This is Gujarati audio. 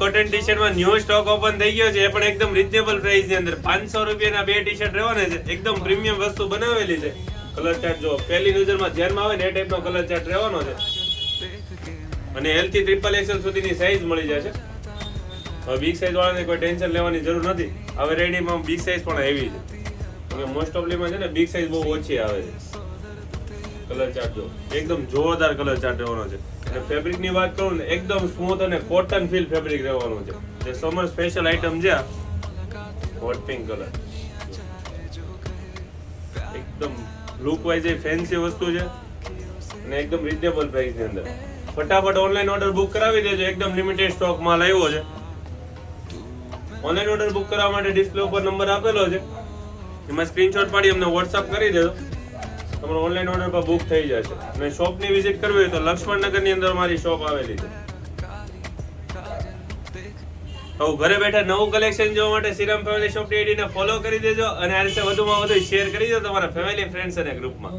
કોટન ટી શર્ટમાં ન્યુ સ્ટોક ઓપન થઈ ગયો છે, એ પણ એકદમ રીઝનેબલ પ્રાઇસ ની અંદર 500 રૂપિયાના 2 ટી શર્ટ રહેવાના છે. એકદમ પ્રીમિયમ વસ્તુ બનાવેલી છે. કલર ચાર્ટ જો પહેલી નજરમાં ધ્યાનમાં આવે ને એ ટાઈપનો કલર ચાર્ટ રહેવાનો છે. અને L થી XXL સુધીની સાઈઝ મળી જશે. હવે બિગ સાઈઝ વાળાને કોઈ ટેન્શન લેવાની જરૂર નથી. હવે રેડીમાં બિગ સાઈઝ પણ આવી છે. મોસ્ટ ઓફલીમાં છે ને બિગ સાઈઝ બહુ ઓછી આવે છે. કલર ચાર્ટ જો એકદમ જોરદાર કલર ચાર્ટ રહેવાનો છે. અને ફેબ્રિક ની વાત કરું ને એકદમ સ્મૂથ અને કોટન ફીલ ફેબ્રિક રહેવાનું છે. જે સમર સ્પેશિયલ આઈટમ છે હોટ પિંક કલર, એકદમ લુક વાઇઝ એ ફેન્સી વસ્તુ છે અને એકદમ રીઝનેબલ પ્રાઇસ ની અંદર. ફટાફટ ઓનલાઈન ઓર્ડર બુક કરાવી દેજો. એકદમ લિમિટેડ સ્ટોક માલ આવ્યો છે. ઓનલાઈન ઓર્ડર બુક કરવા માટે ડિસ્પ્લે ઉપર નંબર આપેલો છે, એમાં સ્ક્રીનશોટ પાડી અમને વોટ્સઅપ કરી દેજો. તમારો ઓનલાઈન ઓર્ડર પર બુક થઈ જશે. અને શોપની વિઝિટ કરવી હોય તો લક્ષ્મણનગરની અંદર મારી શોપ આવેલી છે. તો ઘરે બેઠા નવું કલેક્શન જોવા માટે શ્રીરામ ફેમિલી શોપ ની આઈડીને ફોલો કરી દેજો અને આ રીતે વધુમાં વધુ શેર કરી દો તમારા ફેમિલી ફ્રેન્ડ્સ અને ગ્રુપમાં.